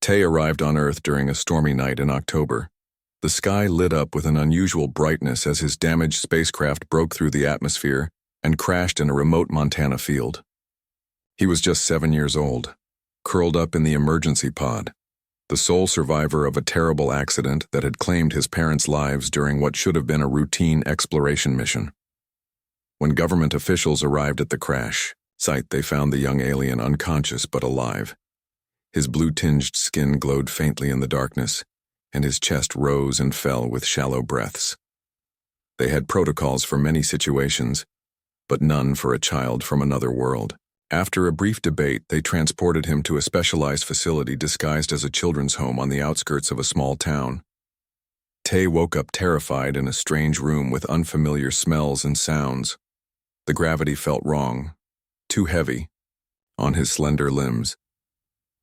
Tay arrived on Earth during a stormy night in October. The sky lit up with an unusual brightness as his damaged spacecraft broke through the atmosphere and crashed in a remote Montana field. He was just 7 years old, curled up in the emergency pod, the sole survivor of a terrible accident that had claimed his parents' lives during what should have been a routine exploration mission. When government officials arrived at the crash site, they found the young alien unconscious but alive. His blue-tinged skin glowed faintly in the darkness, and his chest rose and fell with shallow breaths. They had protocols for many situations, but none for a child from another world. After a brief debate, they transported him to a specialized facility disguised as a children's home on the outskirts of a small town. Tay woke up terrified in a strange room with unfamiliar smells and sounds. The gravity felt wrong, too heavy, on his slender limbs.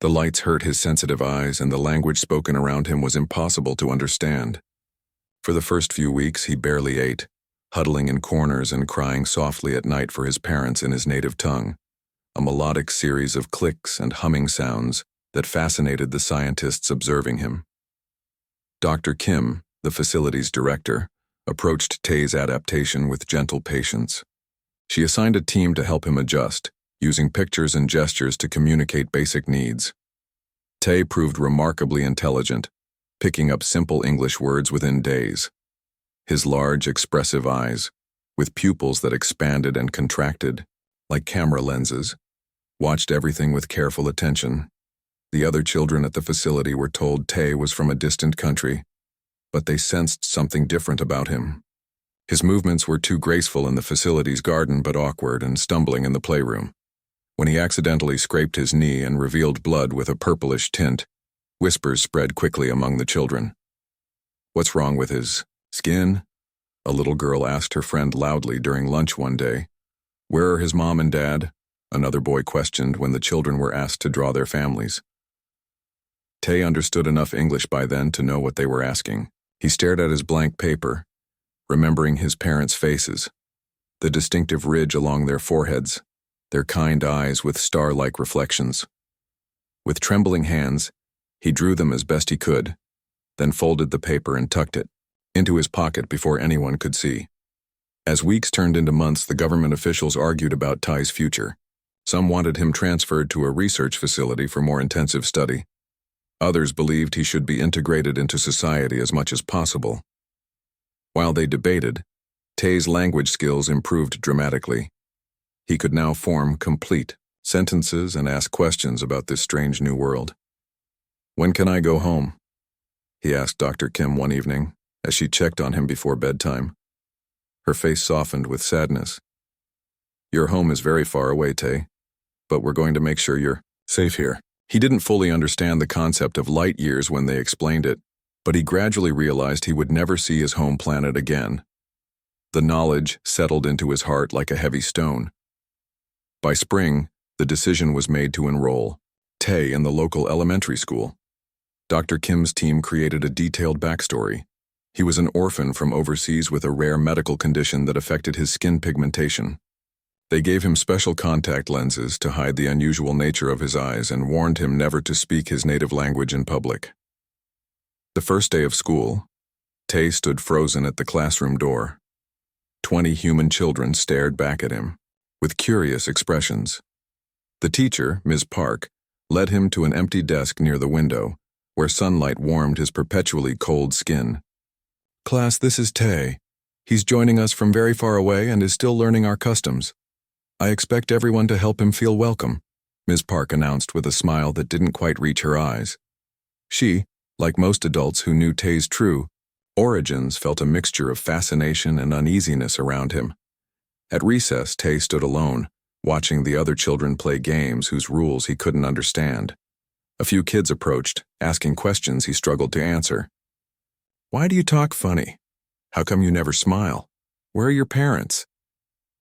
The lights hurt his sensitive eyes, and the language spoken around him was impossible to understand. For the first few weeks, he barely ate, huddling in corners and crying softly at night for his parents in his native tongue, a melodic series of clicks and humming sounds that fascinated the scientists observing him. Dr. Kim, the facility's director, approached Tay's adaptation with gentle patience. She assigned a team to help him adjust, using pictures and gestures to communicate basic needs. Tay proved remarkably intelligent, picking up simple English words within days. His large, expressive eyes, with pupils that expanded and contracted, like camera lenses, watched everything with careful attention. The other children at the facility were told Tay was from a distant country, but they sensed something different about him. His movements were too graceful in the facility's garden but awkward and stumbling in the playroom. When he accidentally scraped his knee and revealed blood with a purplish tint, whispers spread quickly among the children. "What's wrong with his skin?" a little girl asked her friend loudly during lunch one day. "Where are his mom and dad?" another boy questioned when the children were asked to draw their families. Tay understood enough English by then to know what they were asking. He stared at his blank paper, remembering his parents' faces, the distinctive ridge along their foreheads, their kind eyes with star-like reflections. With trembling hands, he drew them as best he could, then folded the paper and tucked it into his pocket before anyone could see. As weeks turned into months, the government officials argued about Tay's future. Some wanted him transferred to a research facility for more intensive study. Others believed he should be integrated into society as much as possible. While they debated, Tay's language skills improved dramatically. He could now form complete sentences and ask questions about this strange new world. "When can I go home?" he asked Dr. Kim one evening as she checked on him before bedtime. Her face softened with sadness. "Your home is very far away, Tay, but we're going to make sure you're safe here." He didn't fully understand the concept of light years when they explained it, but he gradually realized he would never see his home planet again. The knowledge settled into his heart like a heavy stone. By spring, the decision was made to enroll Tay in the local elementary school. Dr. Kim's team created a detailed backstory. He was an orphan from overseas with a rare medical condition that affected his skin pigmentation. They gave him special contact lenses to hide the unusual nature of his eyes and warned him never to speak his native language in public. The first day of school, Tay stood frozen at the classroom door. 20 human children stared back at him, with curious expressions. The teacher, Ms. Park, led him to an empty desk near the window, where sunlight warmed his perpetually cold skin. "Class, this is Tay. He's joining us from very far away and is still learning our customs. I expect everyone to help him feel welcome," Ms. Park announced with a smile that didn't quite reach her eyes. She, like most adults who knew Tay's true origins, felt a mixture of fascination and uneasiness around him. At recess, Tay stood alone, watching the other children play games whose rules he couldn't understand. A few kids approached, asking questions he struggled to answer. "Why do you talk funny? How come you never smile? Where are your parents?"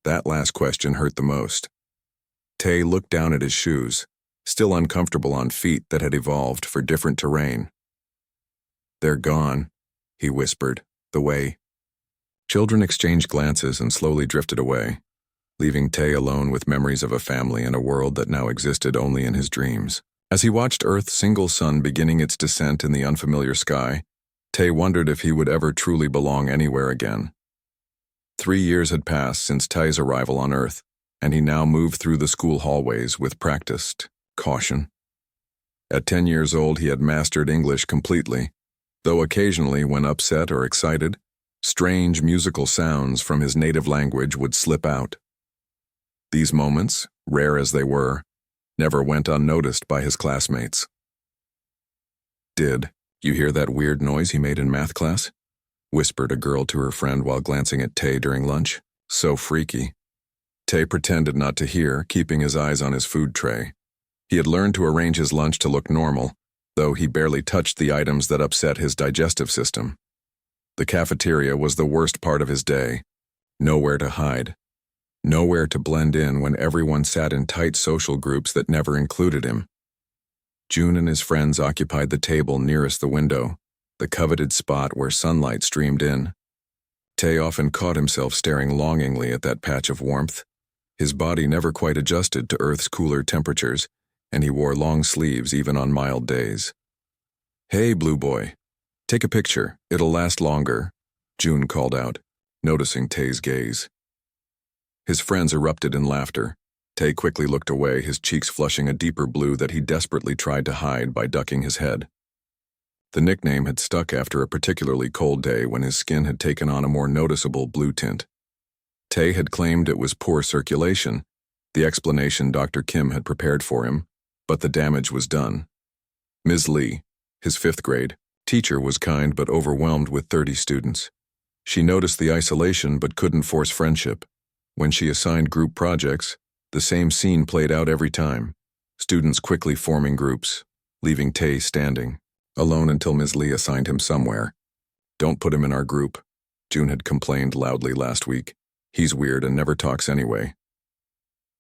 That last question hurt the most. Tay looked down at his shoes, still uncomfortable on feet that had evolved for different terrain. "They're gone," he whispered, "the way." Children exchanged glances and slowly drifted away, leaving Tay alone with memories of a family and a world that now existed only in his dreams. As he watched Earth's single sun beginning its descent in the unfamiliar sky, Tay wondered if he would ever truly belong anywhere again. 3 years had passed since Tay's arrival on Earth, and he now moved through the school hallways with practiced caution. At 10 years old, he had mastered English completely, though occasionally, when upset or excited, strange musical sounds from his native language would slip out. These moments, rare as they were, never went unnoticed by his classmates. "Did you hear that weird noise he made in math class?" whispered a girl to her friend while glancing at Tay during lunch. "So freaky." Tay pretended not to hear, keeping his eyes on his food tray. He had learned to arrange his lunch to look normal, though he barely touched the items that upset his digestive system. The cafeteria was the worst part of his day. Nowhere to hide. Nowhere to blend in when everyone sat in tight social groups that never included him. June and his friends occupied the table nearest the window, the coveted spot where sunlight streamed in. Tay often caught himself staring longingly at that patch of warmth. His body never quite adjusted to Earth's cooler temperatures, and he wore long sleeves even on mild days. "Hey, blue boy, take a picture. It'll last longer," June called out, noticing Tay's gaze. His friends erupted in laughter. Tay quickly looked away, his cheeks flushing a deeper blue that he desperately tried to hide by ducking his head. The nickname had stuck after a particularly cold day when his skin had taken on a more noticeable blue tint. Tay had claimed it was poor circulation, the explanation Dr. Kim had prepared for him, but the damage was done. Ms. Lee, his 5th grade teacher, was kind but overwhelmed with 30 students. She noticed the isolation but couldn't force friendship. When she assigned group projects, the same scene played out every time, students quickly forming groups, leaving Tay standing, alone until Ms. Lee assigned him somewhere. "Don't put him in our group," June had complained loudly last week. "He's weird and never talks anyway."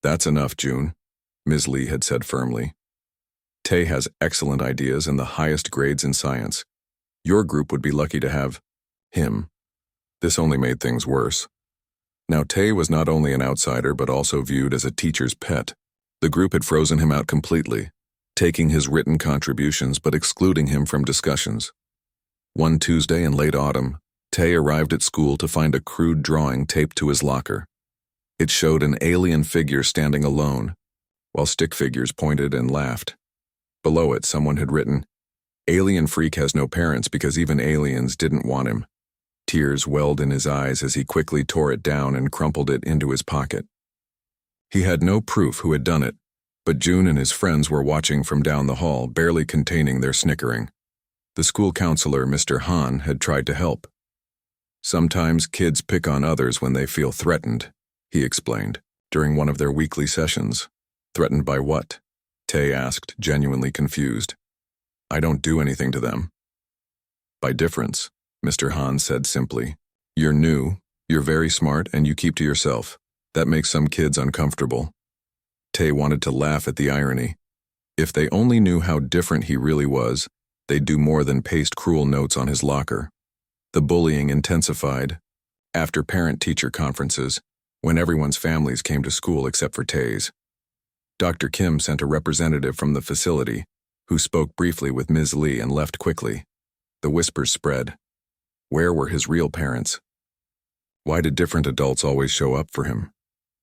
"That's enough, June," Ms. Lee had said firmly. "Tay has excellent ideas and the highest grades in science. Your group would be lucky to have him." This only made things worse. Now Tay was not only an outsider but also viewed as a teacher's pet. The group had frozen him out completely, taking his written contributions but excluding him from discussions. One Tuesday in late autumn, Tay arrived at school to find a crude drawing taped to his locker. It showed an alien figure standing alone, while stick figures pointed and laughed. Below it, someone had written, "Alien freak has no parents because even aliens didn't want him." Tears welled in his eyes as he quickly tore it down and crumpled it into his pocket. He had no proof who had done it, but June and his friends were watching from down the hall, barely containing their snickering. The school counselor, Mr. Han, had tried to help. "Sometimes kids pick on others when they feel threatened," he explained, during one of their weekly sessions. "Threatened by what?" Tay asked, genuinely confused. "I don't do anything to them." "By difference," Mr. Han said simply. "You're new, you're very smart, and you keep to yourself. That makes some kids uncomfortable." Tay wanted to laugh at the irony. If they only knew how different he really was, they'd do more than paste cruel notes on his locker. The bullying intensified. After parent-teacher conferences, when everyone's families came to school except for Tay's, Dr. Kim sent a representative from the facility, who spoke briefly with Ms. Lee and left quickly. The whispers spread. Where were his real parents? Why did different adults always show up for him?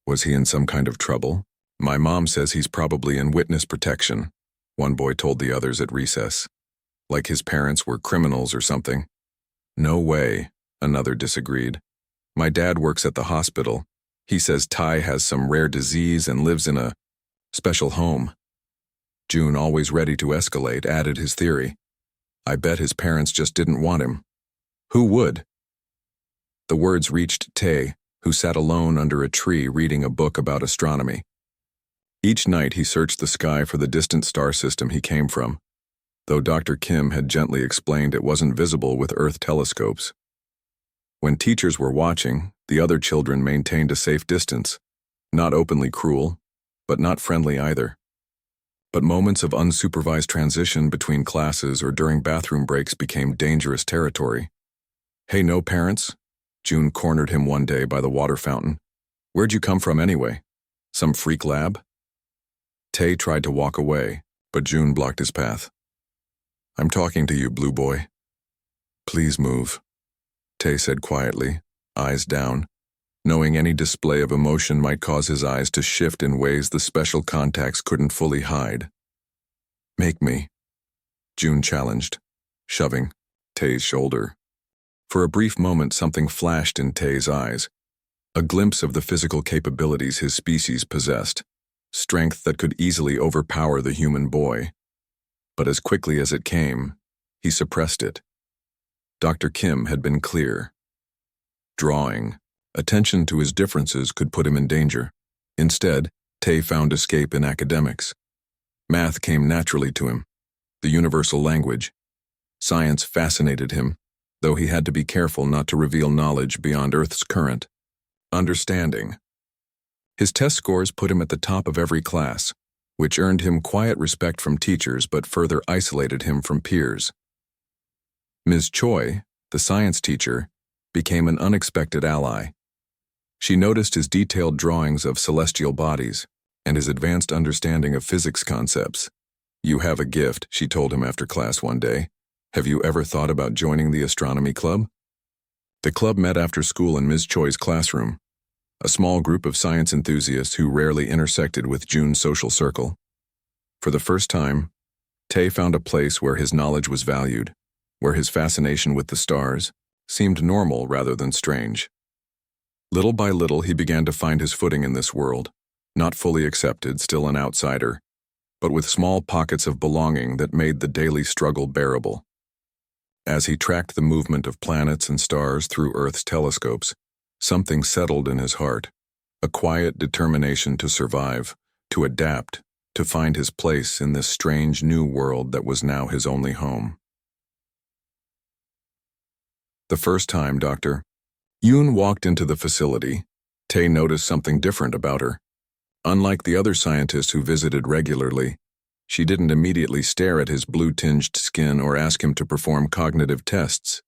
Was he in some kind of trouble? "My mom says he's probably in witness protection," one boy told the others at recess. "Like his parents were criminals or something." "No way," another disagreed. "My dad works at the hospital. He says Ty has some rare disease and lives in a special home." June, always ready to escalate, added his theory. "I bet his parents just didn't want him." "Who would?" The words reached Tay, who sat alone under a tree reading a book about astronomy. Each night he searched the sky for the distant star system he came from, though Dr. Kim had gently explained it wasn't visible with Earth telescopes. When teachers were watching, the other children maintained a safe distance, not openly cruel, but not friendly either. But moments of unsupervised transition between classes or during bathroom breaks became dangerous territory. "Hey, no parents?" June cornered him one day by the water fountain. "Where'd you come from anyway? Some freak lab?" Tay tried to walk away, but June blocked his path. "I'm talking to you, Blue Boy." "Please move," Tay said quietly, eyes down, knowing any display of emotion might cause his eyes to shift in ways the special contacts couldn't fully hide. "Make me," June challenged, shoving Tay's shoulder. For a brief moment something flashed in Tay's eyes, a glimpse of the physical capabilities his species possessed, strength that could easily overpower the human boy. But as quickly as it came, he suppressed it. Dr. Kim had been clear. Drawing, attention to his differences could put him in danger. Instead, Tay found escape in academics. Math came naturally to him, the universal language. Science fascinated him, though he had to be careful not to reveal knowledge beyond Earth's current understanding. His test scores put him at the top of every class, which earned him quiet respect from teachers but further isolated him from peers. Ms. Choi, the science teacher, became an unexpected ally. She noticed his detailed drawings of celestial bodies and his advanced understanding of physics concepts. "You have a gift," she told him after class one day. "Have you ever thought about joining the astronomy club?" The club met after school in Ms. Choi's classroom, a small group of science enthusiasts who rarely intersected with June's social circle. For the first time, Tay found a place where his knowledge was valued, where his fascination with the stars seemed normal rather than strange. Little by little, he began to find his footing in this world, not fully accepted, still an outsider, but with small pockets of belonging that made the daily struggle bearable. As he tracked the movement of planets and stars through Earth's telescopes, something settled in his heart, a quiet determination to survive, to adapt, to find his place in this strange new world that was now his only home. The first time Dr. Yoon walked into the facility, Tay noticed something different about her. Unlike the other scientists who visited regularly, she didn't immediately stare at his blue-tinged skin or ask him to perform cognitive tests.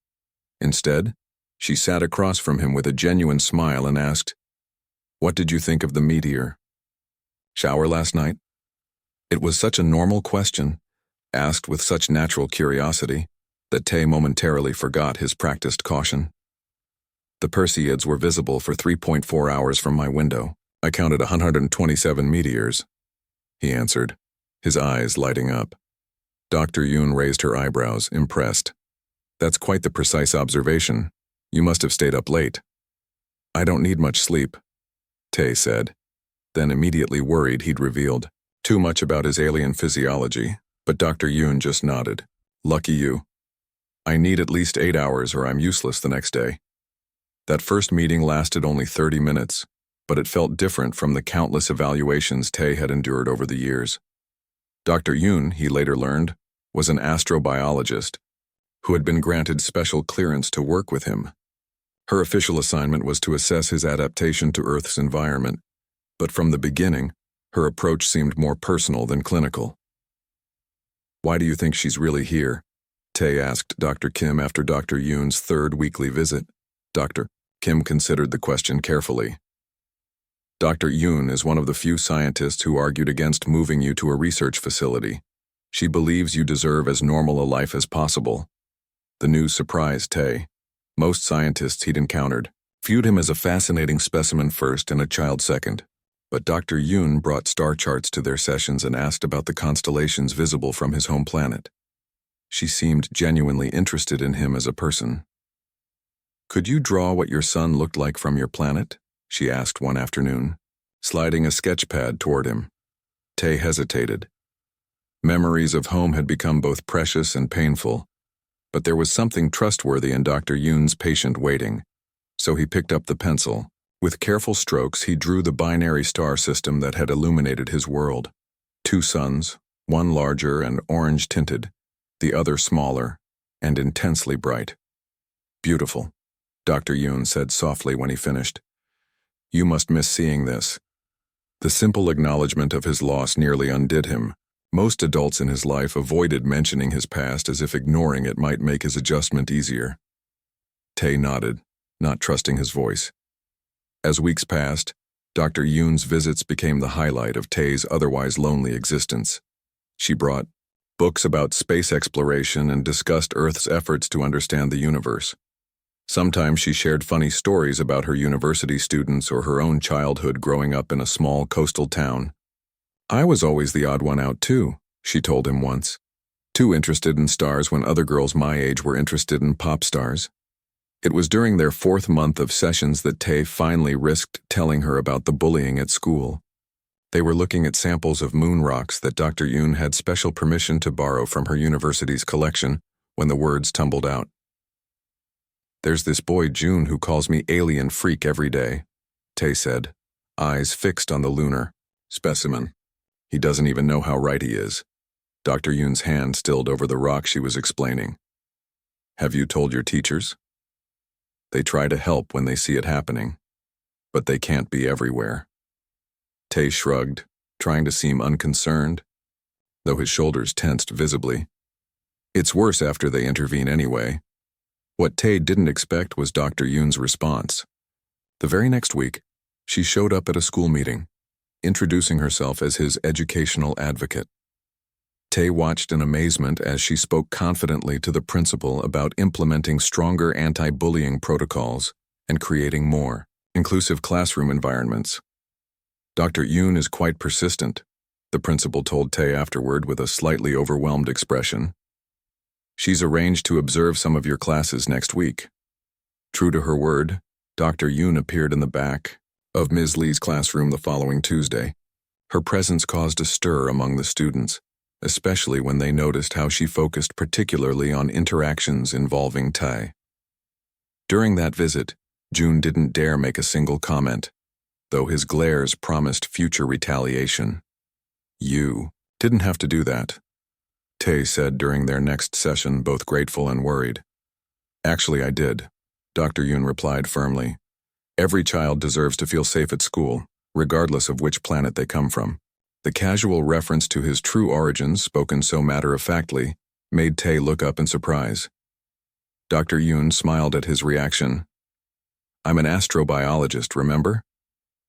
Instead, she sat across from him with a genuine smile and asked, "What did you think of the meteor? Shower last night?" It was such a normal question, asked with such natural curiosity, that Tay momentarily forgot his practiced caution. "The Perseids were visible for 3.4 hours from my window. I counted 127 meteors," he answered, his eyes lighting up. Dr. Yoon raised her eyebrows, impressed. "That's quite the precise observation. You must have stayed up late." "I don't need much sleep," Tay said, then immediately worried he'd revealed too much about his alien physiology, but Dr. Yoon just nodded. "Lucky you. I need at least 8 hours or I'm useless the next day." That first meeting lasted only 30 minutes, but it felt different from the countless evaluations Tay had endured over the years. Dr. Yoon, he later learned, was an astrobiologist who had been granted special clearance to work with him. Her official assignment was to assess his adaptation to Earth's environment, but from the beginning, her approach seemed more personal than clinical. "Why do you think she's really here?" Tay asked Dr. Kim after Dr. Yoon's third weekly visit. Dr. Kim considered the question carefully. "Dr. Yoon is one of the few scientists who argued against moving you to a research facility. She believes you deserve as normal a life as possible." The news surprised Tay. Most scientists he'd encountered viewed him as a fascinating specimen first and a child second. But Dr. Yoon brought star charts to their sessions and asked about the constellations visible from his home planet. She seemed genuinely interested in him as a person. "Could you draw what your sun looked like from your planet?" she asked one afternoon, sliding a sketch pad toward him. Tay hesitated. Memories of home had become both precious and painful, but there was something trustworthy in Dr. Yoon's patient waiting, so he picked up the pencil. With careful strokes, he drew the binary star system that had illuminated his world. 2 suns, one larger and orange-tinted, the other smaller and intensely bright. "Beautiful," Dr. Yoon said softly when he finished. "You must miss seeing this." The simple acknowledgement of his loss nearly undid him. Most adults in his life avoided mentioning his past as if ignoring it might make his adjustment easier. Tay nodded, not trusting his voice. As weeks passed, Dr. Yoon's visits became the highlight of Tay's otherwise lonely existence. She brought books about space exploration and discussed Earth's efforts to understand the universe. Sometimes she shared funny stories about her university students or her own childhood growing up in a small coastal town. "I was always the odd one out too," she told him once. Too interested in stars when other girls my age were interested in pop stars. It was during their 4th month of sessions that Tay finally risked telling her about the bullying at school. They were looking at samples of moon rocks that Dr. Yoon had special permission to borrow from her university's collection when the words tumbled out. "There's this boy June who calls me alien freak every day," Tay said, eyes fixed on the lunar specimen. "He doesn't even know how right he is." Dr. Yoon's hand stilled over the rock she was explaining. "Have you told your teachers?" "They try to help when they see it happening, but they can't be everywhere." Tay shrugged, trying to seem unconcerned, though his shoulders tensed visibly. "It's worse after they intervene anyway." What Tay didn't expect was Dr. Yoon's response. The very next week, she showed up at a school meeting, introducing herself as his educational advocate. Tay watched in amazement as she spoke confidently to the principal about implementing stronger anti-bullying protocols and creating more inclusive classroom environments. "Dr. Yoon is quite persistent," the principal told Tay afterward with a slightly overwhelmed expression. "She's arranged to observe some of your classes next week." True to her word, Dr. Yoon appeared in the back of Ms. Lee's classroom the following Tuesday. Her presence caused a stir among the students, especially when they noticed how she focused particularly on interactions involving Tay. During that visit, June didn't dare make a single comment, though his glares promised future retaliation. "You didn't have to do that," Tay said during their next session, both grateful and worried. "Actually, I did," Dr. Yoon replied firmly. "Every child deserves to feel safe at school, regardless of which planet they come from." The casual reference to his true origins, spoken so matter-of-factly, made Tay look up in surprise. Dr. Yoon smiled at his reaction. "I'm an astrobiologist, remember?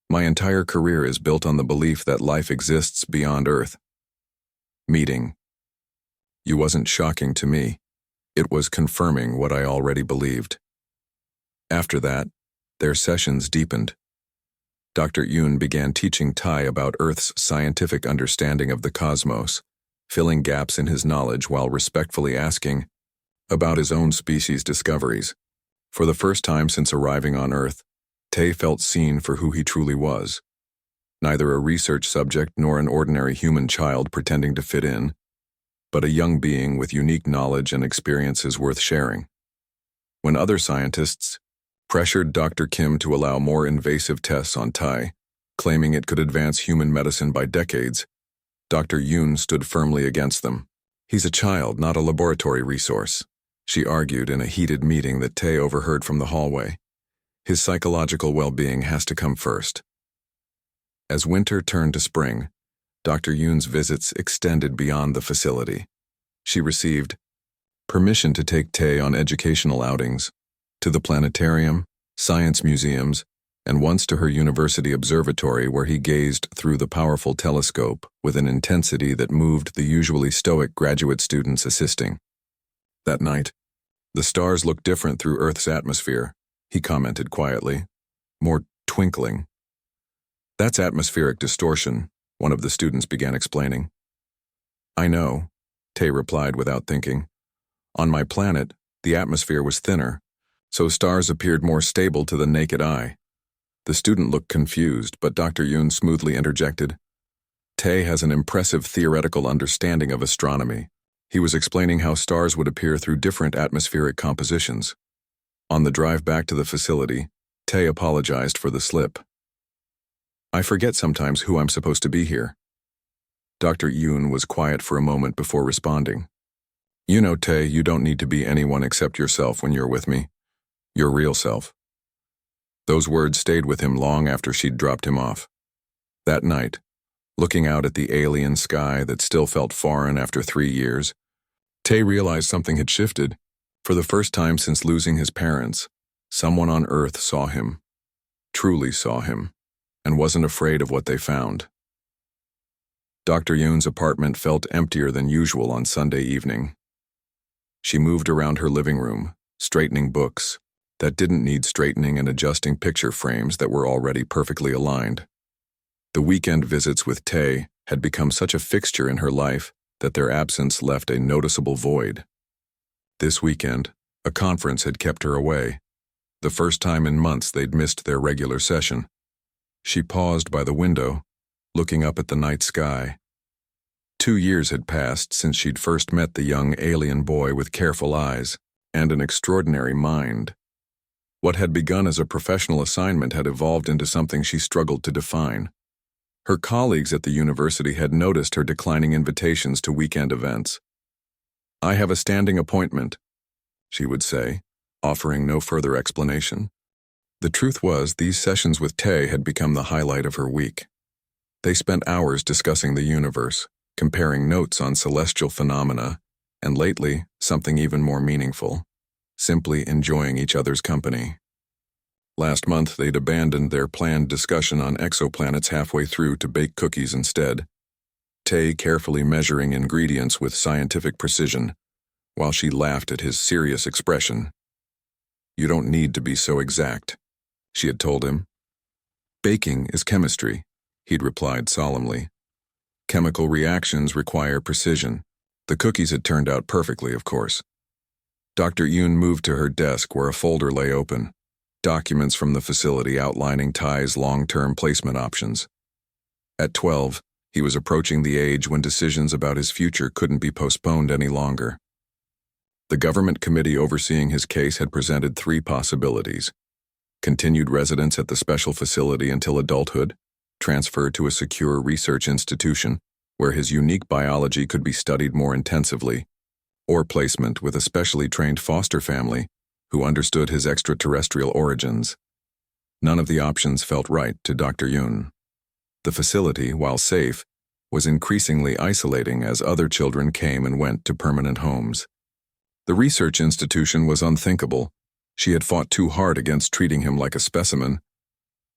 My entire career is built on the belief that life exists beyond Earth." Meeting. You wasn't shocking to me. It was confirming what I already believed. After that, their sessions deepened. Dr. Yoon began teaching Tay about Earth's scientific understanding of the cosmos, filling gaps in his knowledge while respectfully asking about his own species' discoveries. For the first time since arriving on Earth, Tay felt seen for who he truly was. Neither a research subject nor an ordinary human child pretending to fit in, but a young being with unique knowledge and experiences worth sharing. When other scientists pressured Dr. Kim to allow more invasive tests on Tay, claiming it could advance human medicine by decades, Dr. Yoon stood firmly against them. "He's a child, not a laboratory resource," she argued in a heated meeting that Tay overheard from the hallway. "His psychological well-being has to come first." As winter turned to spring, Dr. Yoon's visits extended beyond the facility. She received permission to take Tay on educational outings, to the planetarium, science museums, and once to her university observatory where he gazed through the powerful telescope with an intensity that moved the usually stoic graduate students assisting. That night, "The stars look different through Earth's atmosphere," he commented quietly. "More twinkling." "That's atmospheric distortion," one of the students began explaining. "I know," Tay replied without thinking. "On my planet, the atmosphere was thinner, so stars appeared more stable to the naked eye." The student looked confused, but Dr. Yoon smoothly interjected. "Tay has an impressive theoretical understanding of astronomy." He was explaining how stars would appear through different atmospheric compositions. On the drive back to the facility, Tay apologized for the slip. "I forget sometimes who I'm supposed to be here." Dr. Yoon was quiet for a moment before responding. "You know, Tay, you don't need to be anyone except yourself when you're with me. Your real self." Those words stayed with him long after she'd dropped him off. That night, looking out at the alien sky that still felt foreign after 3 years, Tay realized something had shifted. For the first time since losing his parents, someone on Earth saw him, truly saw him, and wasn't afraid of what they found. Dr. Yoon's apartment felt emptier than usual on Sunday evening. She moved around her living room, straightening books that didn't need straightening and adjusting picture frames that were already perfectly aligned. The weekend visits with Tae had become such a fixture in her life that their absence left a noticeable void. This weekend, a conference had kept her away. The first time in months they'd missed their regular session. She paused by the window, looking up at the night sky. 2 years had passed since she'd first met the young alien boy with careful eyes and an extraordinary mind. What had begun as a professional assignment had evolved into something she struggled to define. Her colleagues at the university had noticed her declining invitations to weekend events. "I have a standing appointment," she would say, offering no further explanation. The truth was, these sessions with Tae had become the highlight of her week. They spent hours discussing the universe, comparing notes on celestial phenomena, and lately, something even more meaningful, simply enjoying each other's company. Last month, they'd abandoned their planned discussion on exoplanets halfway through to bake cookies instead, Tae carefully measuring ingredients with scientific precision, while she laughed at his serious expression. "You don't need to be so exact," she had told him. "Baking is chemistry," he'd replied solemnly. "Chemical reactions require precision." The cookies had turned out perfectly, of course. Dr. Yoon moved to her desk where a folder lay open, documents from the facility outlining Tae's long-term placement options. At 12, he was approaching the age when decisions about his future couldn't be postponed any longer. The government committee overseeing his case had presented 3 possibilities: continued residence at the special facility until adulthood, transfer to a secure research institution where his unique biology could be studied more intensively, or placement with a specially trained foster family who understood his extraterrestrial origins. None of the options felt right to Dr. Yoon. The facility, while safe, was increasingly isolating as other children came and went to permanent homes. The research institution was unthinkable. She had fought too hard against treating him like a specimen.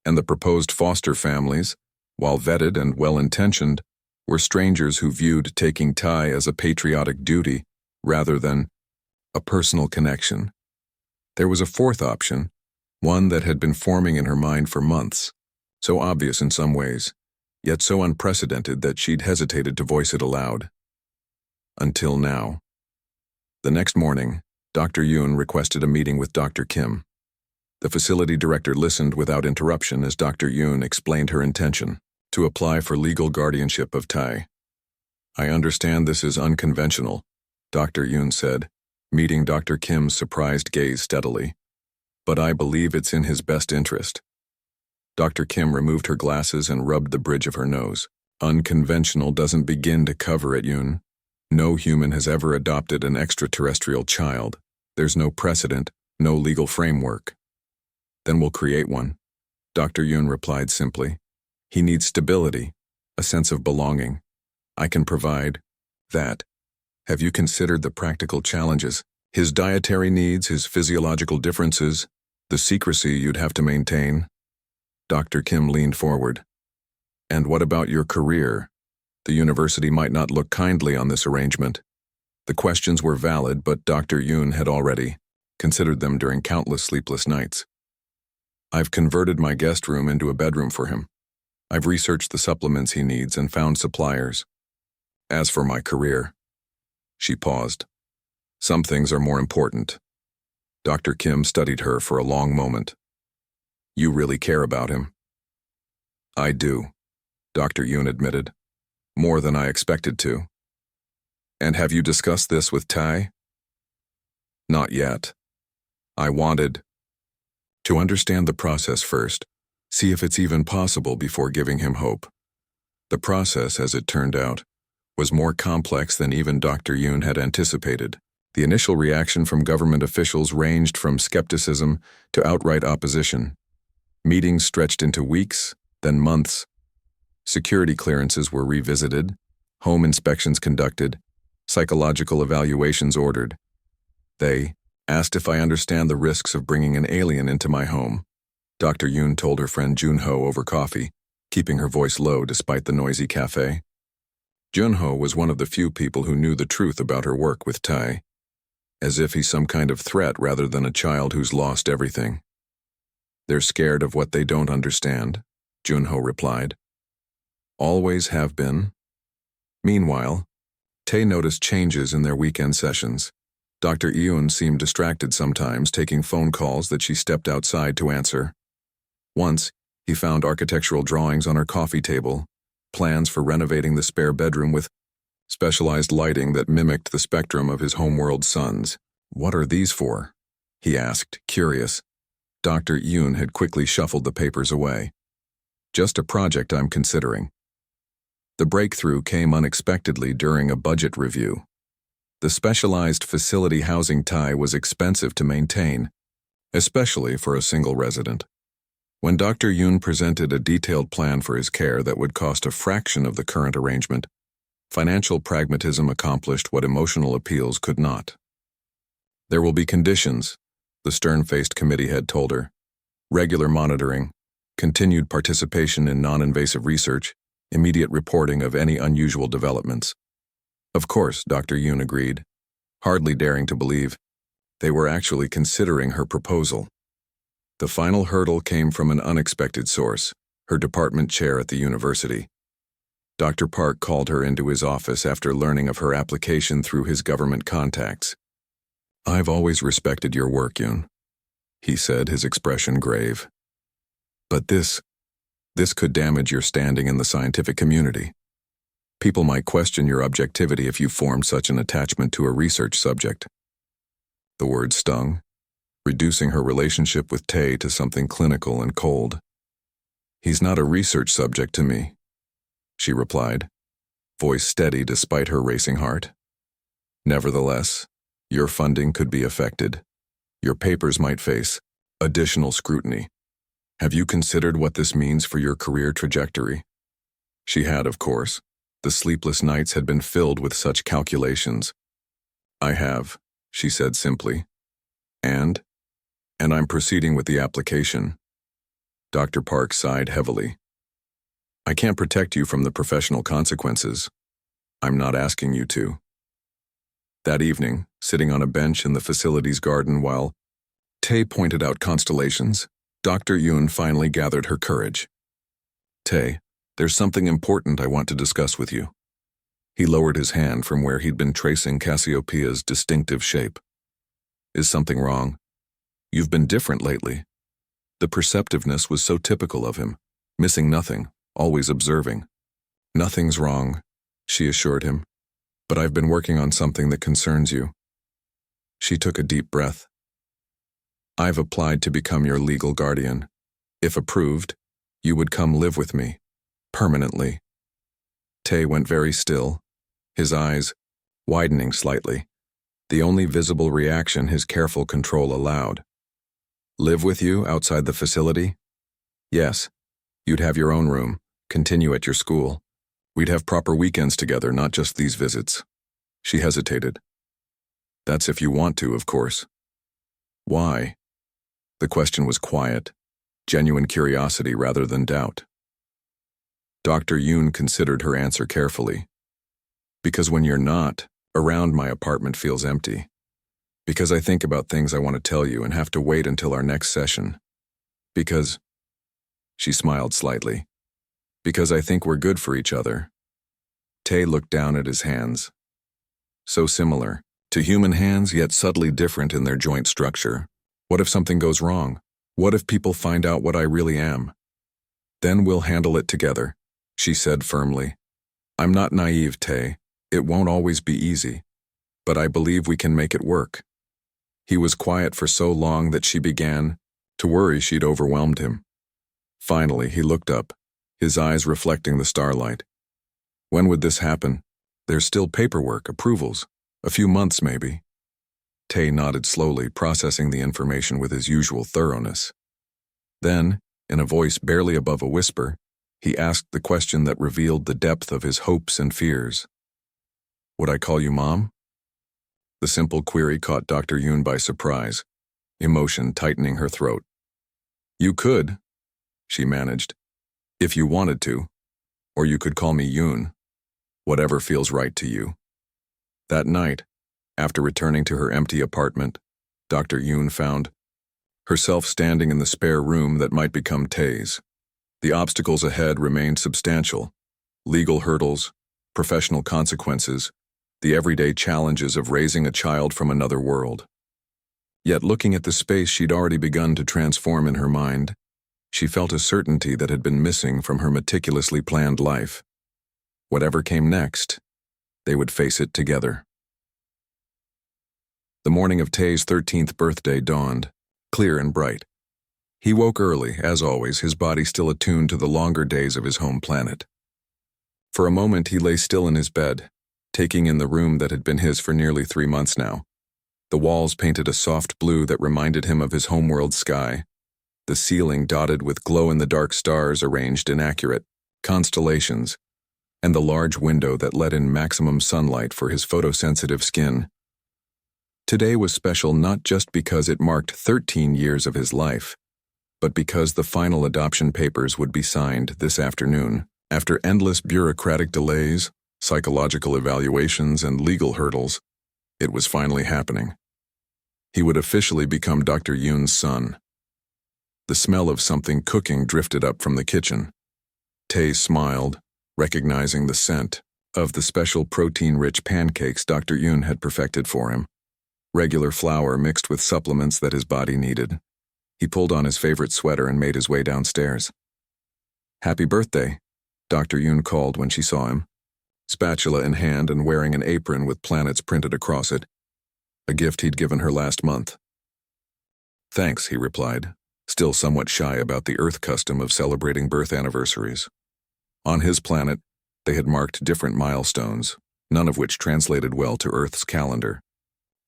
And the proposed foster families, while vetted and well-intentioned, were strangers who viewed taking Tae as a patriotic duty rather than a personal connection. There was a 4th option, one that had been forming in her mind for months, so obvious in some ways, yet so unprecedented that she'd hesitated to voice it aloud. Until now. The next morning, Dr. Yoon requested a meeting with Dr. Kim. The facility director listened without interruption as Dr. Yoon explained her intention to apply for legal guardianship of Tae. "I understand this is unconventional," Dr. Yoon said, meeting Dr. Kim's surprised gaze steadily. "But I believe it's in his best interest." Dr. Kim removed her glasses and rubbed the bridge of her nose. "Unconventional doesn't begin to cover it, Yoon. No human has ever adopted an extraterrestrial child. There's no precedent, no legal framework." "Then we'll create one," Dr. Yoon replied simply. "He needs stability, a sense of belonging. I can provide that. Have you considered the practical challenges? His dietary needs, his physiological differences, the secrecy you'd have to maintain?" Dr. Kim leaned forward. "And what about your career? The university might not look kindly on this arrangement." The questions were valid, but Dr. Yoon had already considered them during countless sleepless nights. "I've converted my guest room into a bedroom for him. I've researched the supplements he needs and found suppliers. As for my career..." She paused. "Some things are more important." Dr. Kim studied her for a long moment. "You really care about him?" "I do," Dr. Yoon admitted. "More than I expected to." "And have you discussed this with Tae?" "Not yet. I wanted to understand the process first, see if it's even possible before giving him hope." The process, as it turned out, was more complex than even Dr. Yoon had anticipated. The initial reaction from government officials ranged from skepticism to outright opposition. Meetings stretched into weeks, then months. Security clearances were revisited, home inspections conducted, psychological evaluations ordered. They asked if I understand the risks of bringing an alien into my home, Dr. Yoon told her friend Junho over coffee, keeping her voice low despite the noisy cafe. Junho was one of the few people who knew the truth about her work with Tai, as if he's some kind of threat rather than a child who's lost everything. They're scared of what they don't understand, Junho replied. Always have been. Meanwhile, Tae noticed changes in their weekend sessions. Dr. Yoon seemed distracted sometimes, taking phone calls that she stepped outside to answer. Once, he found architectural drawings on her coffee table, plans for renovating the spare bedroom with specialized lighting that mimicked the spectrum of his homeworld suns. "What are these for?" he asked, curious. Dr. Yoon had quickly shuffled the papers away. "Just a project I'm considering." The breakthrough came unexpectedly during a budget review. The specialized facility housing Tai was expensive to maintain, especially for a single resident. When Dr. Yoon presented a detailed plan for his care that would cost a fraction of the current arrangement, financial pragmatism accomplished what emotional appeals could not. "There will be conditions," the stern-faced committee head told her. "Regular monitoring, continued participation in non-invasive research, immediate reporting of any unusual developments." Of course, Dr. Yoon agreed, hardly daring to believe they were actually considering her proposal. The final hurdle came from an unexpected source, her department chair at the university. Dr. Park called her into his office after learning of her application through his government contacts. "I've always respected your work, Yoon," he said, his expression grave. "But this could damage your standing in the scientific community. People might question your objectivity if you formed such an attachment to a research subject." The word stung, reducing her relationship with Tae to something clinical and cold. "He's not a research subject to me," she replied, voice steady despite her racing heart. "Nevertheless, your funding could be affected. Your papers might face additional scrutiny. Have you considered what this means for your career trajectory?" She had, of course. The sleepless nights had been filled with such calculations. "I have," she said simply. And I'm proceeding with the application." Dr. Park sighed heavily. "I can't protect you from the professional consequences. I'm not asking you to." That evening, sitting on a bench in the facility's garden while Tae pointed out constellations, Dr. Yoon finally gathered her courage. "Tae, there's something important I want to discuss with you." He lowered his hand from where he'd been tracing Cassiopeia's distinctive shape. "Is something wrong? You've been different lately." The perceptiveness was so typical of him, missing nothing, always observing. "Nothing's wrong," she assured him, "but I've been working on something that concerns you." She took a deep breath. "I've applied to become your legal guardian. If approved, you would come live with me, permanently." Tae went very still, his eyes widening slightly, the only visible reaction his careful control allowed. "Live with you outside the facility?" "Yes. You'd have your own room, continue at your school. We'd have proper weekends together, not just these visits." She hesitated. "That's if you want to, of course." "Why?" The question was quiet, genuine curiosity rather than doubt. Dr. Yoon considered her answer carefully. "Because when you're not, around my apartment feels empty. Because I think about things I want to tell you and have to wait until our next session. Because," she smiled slightly, "because I think we're good for each other." Tae looked down at his hands. So similar to human hands, yet subtly different in their joint structure. "What if something goes wrong? What if people find out what I really am?" "Then we'll handle it together," she said firmly. "I'm not naive, Tae. It won't always be easy. But I believe we can make it work." He was quiet for so long that she began to worry she'd overwhelmed him. Finally, he looked up, his eyes reflecting the starlight. "When would this happen? There's still paperwork, approvals. A few months, maybe." Tae nodded slowly, processing the information with his usual thoroughness. Then, in a voice barely above a whisper, he asked the question that revealed the depth of his hopes and fears. "Would I call you Mom?" The simple query caught Dr. Yoon by surprise, emotion tightening her throat. "You could," she managed, "if you wanted to. Or you could call me Yoon." Whatever feels right to you. That night, after returning to her empty apartment, Dr. Yoon found herself standing in the spare room that might become Tae's. The obstacles ahead remained substantial: legal hurdles, professional consequences, the everyday challenges of raising a child from another world. Yet looking at the space she'd already begun to transform in her mind, she felt a certainty that had been missing from her meticulously planned life. Whatever came next, they would face it together. The morning of Tae's 13th birthday dawned, clear and bright. He woke early, as always, his body still attuned to the longer days of his home planet. For a moment he lay still in his bed, taking in the room that had been his for nearly 3 months now. The walls painted a soft blue that reminded him of his homeworld sky, the ceiling dotted with glow-in-the-dark stars arranged in accurate constellations, and the large window that let in maximum sunlight for his photosensitive skin. Today was special not just because it marked 13 years of his life, but because the final adoption papers would be signed this afternoon. After endless bureaucratic delays, psychological evaluations, and legal hurdles, it was finally happening. He would officially become Dr. Yoon's son. The smell of something cooking drifted up from the kitchen. Tae smiled, recognizing the scent of the special protein-rich pancakes Dr. Yoon had perfected for him. Regular flour mixed with supplements that his body needed. He pulled on his favorite sweater and made his way downstairs. "Happy birthday," Dr. Yoon called when she saw him, spatula in hand and wearing an apron with planets printed across it, a gift he'd given her last month. "Thanks," he replied, still somewhat shy about the Earth custom of celebrating birth anniversaries. On his planet, they had marked different milestones, none of which translated well to Earth's calendar.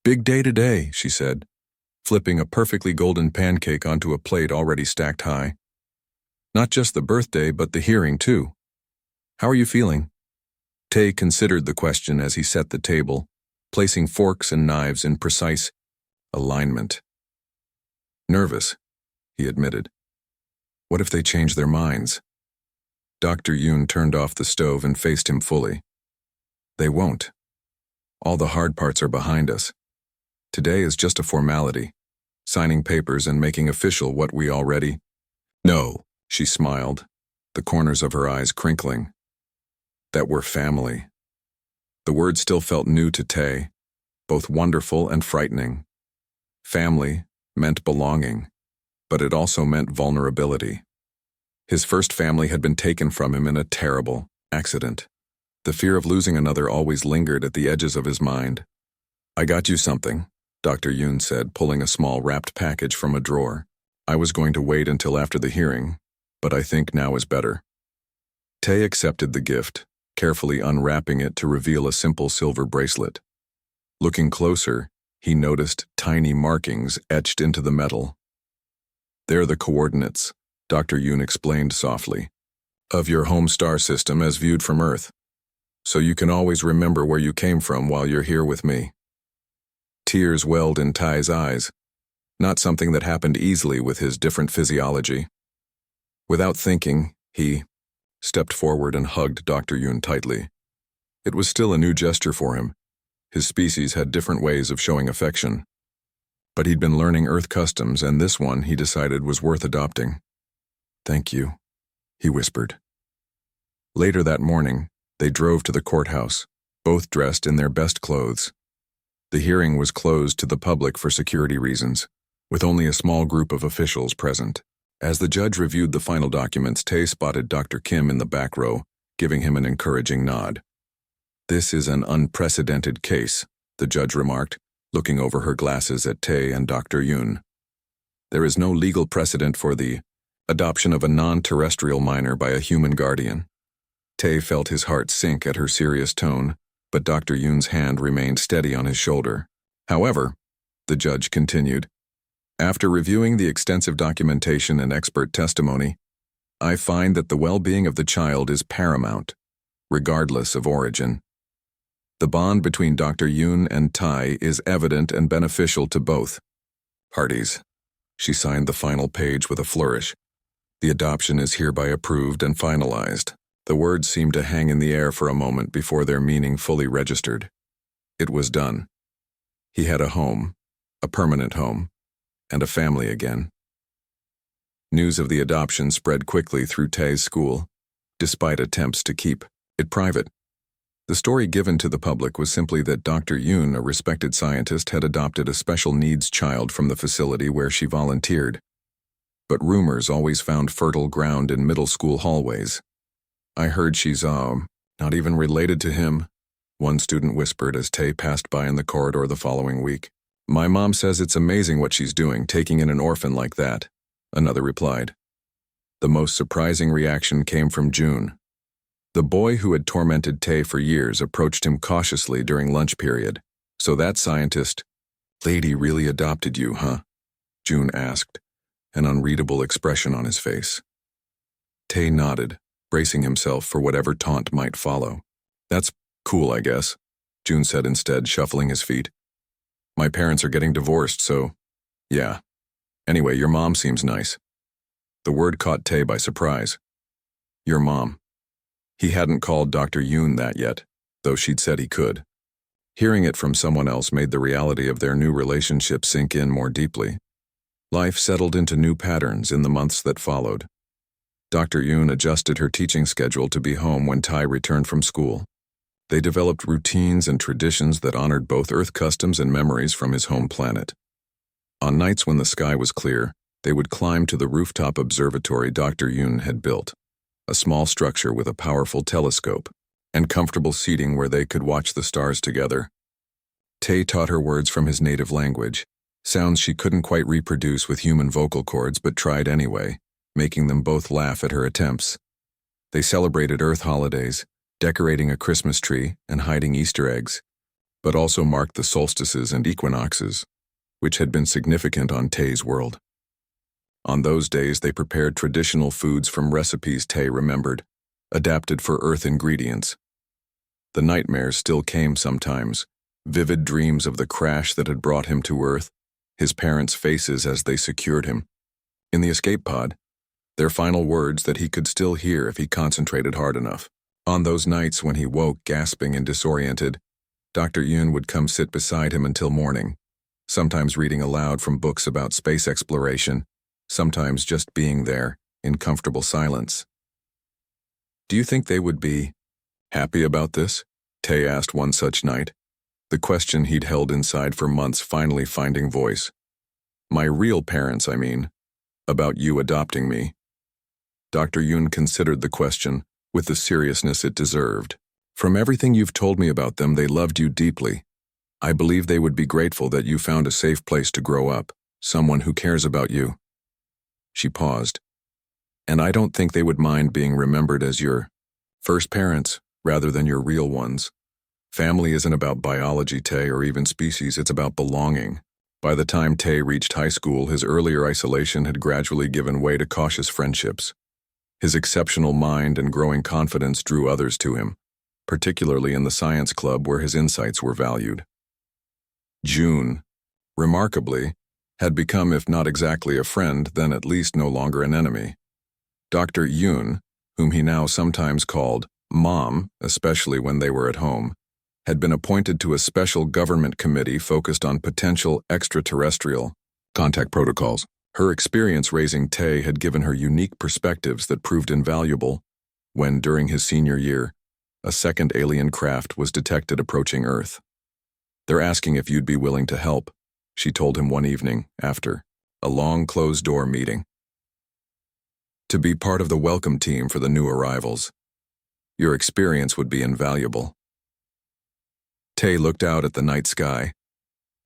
"Big day today," she said, flipping a perfectly golden pancake onto a plate already stacked high. "Not just the birthday, but the hearing, too. How are you feeling?" Tae considered the question as he set the table, placing forks and knives in precise alignment. "Nervous," he admitted. "What if they change their minds?" Dr. Yoon turned off the stove and faced him fully. "They won't. All the hard parts are behind us. Today is just a formality, signing papers and making official what we already know," she smiled, the corners of her eyes crinkling. "That we're family." The word still felt new to Tae, both wonderful and frightening. Family meant belonging, but it also meant vulnerability. His first family had been taken from him in a terrible accident. The fear of losing another always lingered at the edges of his mind. "I got you something," Dr. Yoon said, pulling a small wrapped package from a drawer. "I was going to wait until after the hearing, but I think now is better." Tae accepted the gift, carefully unwrapping it to reveal a simple silver bracelet. Looking closer, he noticed tiny markings etched into the metal. "They're the coordinates," Dr. Yoon explained softly, "of your home star system as viewed from Earth, so you can always remember where you came from while you're here with me." Tears welled in Tae's eyes, not something that happened easily with his different physiology. Without thinking, he stepped forward and hugged Dr. Yoon tightly. It was still a new gesture for him. His species had different ways of showing affection. But he'd been learning Earth customs, and this one, he decided, was worth adopting. "Thank you," he whispered. Later that morning, they drove to the courthouse, both dressed in their best clothes. The hearing was closed to the public for security reasons, with only a small group of officials present. As the judge reviewed the final documents, Tae spotted Dr. Kim in the back row, giving him an encouraging nod. "This is an unprecedented case," the judge remarked, looking over her glasses at Tae and Dr. Yoon. "There is no legal precedent for the adoption of a non-terrestrial minor by a human guardian." Tae felt his heart sink at her serious tone, but Dr. Yoon's hand remained steady on his shoulder. "However," the judge continued, "after reviewing the extensive documentation and expert testimony, I find that the well-being of the child is paramount, regardless of origin. The bond between Dr. Yoon and Tae is evident and beneficial to both parties." She signed the final page with a flourish. "The adoption is hereby approved and finalized." The words seemed to hang in the air for a moment before their meaning fully registered. It was done. He had a home, a permanent home, and a family again. News of the adoption spread quickly through Tae's school, despite attempts to keep it private. The story given to the public was simply that Dr. Yoon, a respected scientist, had adopted a special needs child from the facility where she volunteered. But rumors always found fertile ground in middle school hallways. "I heard she's, not even related to him," one student whispered as Tae passed by in the corridor the following week. "My mom says it's amazing what she's doing, taking in an orphan like that," another replied. The most surprising reaction came from June. The boy who had tormented Tae for years approached him cautiously during lunch period. "So that scientist lady really adopted you, huh?" June asked, an unreadable expression on his face. Tae nodded, bracing himself for whatever taunt might follow. "That's cool, I guess," June said instead, shuffling his feet. "My parents are getting divorced, so yeah. Anyway, your mom seems nice." The word caught Tae by surprise. Your mom. He hadn't called Dr. Yoon that yet, though she'd said he could. Hearing it from someone else made the reality of their new relationship sink in more deeply. Life settled into new patterns in the months that followed. Dr. Yoon adjusted her teaching schedule to be home when Tai returned from school. They developed routines and traditions that honored both Earth customs and memories from his home planet. On nights when the sky was clear, they would climb to the rooftop observatory Dr. Yoon had built, a small structure with a powerful telescope and comfortable seating where they could watch the stars together. Tae taught her words from his native language, sounds she couldn't quite reproduce with human vocal cords but tried anyway, making them both laugh at her attempts. They celebrated Earth holidays, decorating a Christmas tree and hiding Easter eggs, but also marked the solstices and equinoxes, which had been significant on Tae's world. On those days, they prepared traditional foods from recipes Tae remembered, adapted for Earth ingredients. The nightmares still came sometimes, vivid dreams of the crash that had brought him to Earth, his parents' faces as they secured him. In the escape pod, their final words that he could still hear if he concentrated hard enough. On those nights when he woke gasping and disoriented, Dr. Yoon would come sit beside him until morning, sometimes reading aloud from books about space exploration, sometimes just being there, in comfortable silence. "Do you think they would be happy about this?" Tae asked one such night, the question he'd held inside for months finally finding voice. "My real parents, I mean. About you adopting me." Dr. Yoon considered the question with the seriousness it deserved. "From everything you've told me about them, they loved you deeply. I believe they would be grateful that you found a safe place to grow up, someone who cares about you." She paused. "And I don't think they would mind being remembered as your first parents rather than your real ones. Family isn't about biology, Tae, or even species, it's about belonging." By the time Tae reached high school, his earlier isolation had gradually given way to cautious friendships. His exceptional mind and growing confidence drew others to him, particularly in the science club where his insights were valued. June, remarkably, had become, if not exactly a friend, then at least no longer an enemy. Dr. Yoon, whom he now sometimes called Mom, especially when they were at home, had been appointed to a special government committee focused on potential extraterrestrial contact protocols. Her experience raising Tae had given her unique perspectives that proved invaluable when, during his senior year, a second alien craft was detected approaching Earth. "They're asking if you'd be willing to help," she told him one evening after a long closed-door meeting. "To be part of the welcome team for the new arrivals. Your experience would be invaluable." Tae looked out at the night sky,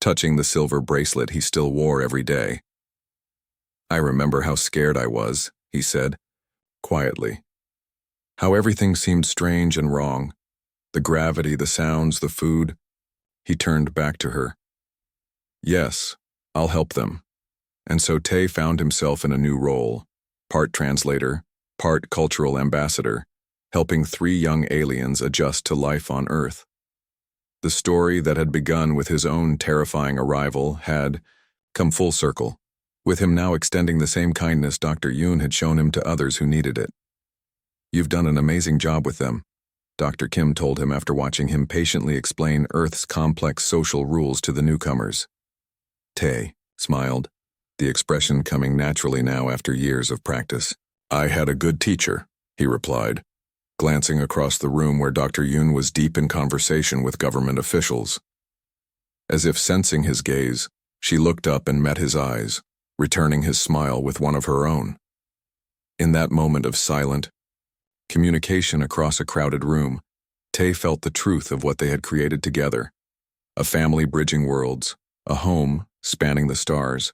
touching the silver bracelet he still wore every day. "I remember how scared I was," he said, quietly. "How everything seemed strange and wrong. The gravity, the sounds, the food." He turned back to her. "Yes, I'll help them." And so Tae found himself in a new role, part translator, part cultural ambassador, helping 3 young aliens adjust to life on Earth. The story that had begun with his own terrifying arrival had come full circle, with him now extending the same kindness Dr. Yoon had shown him to others who needed it. You've done an amazing job with them, Dr. Kim told him after watching him patiently explain Earth's complex social rules to the newcomers. Tae smiled, the expression coming naturally now after years of practice. I had a good teacher, he replied, glancing across the room where Dr. Yoon was deep in conversation with government officials. As if sensing his gaze, she looked up and met his eyes, returning his smile with one of her own. In that moment of silent communication across a crowded room, Tae felt the truth of what they had created together. A family bridging worlds, a home spanning the stars,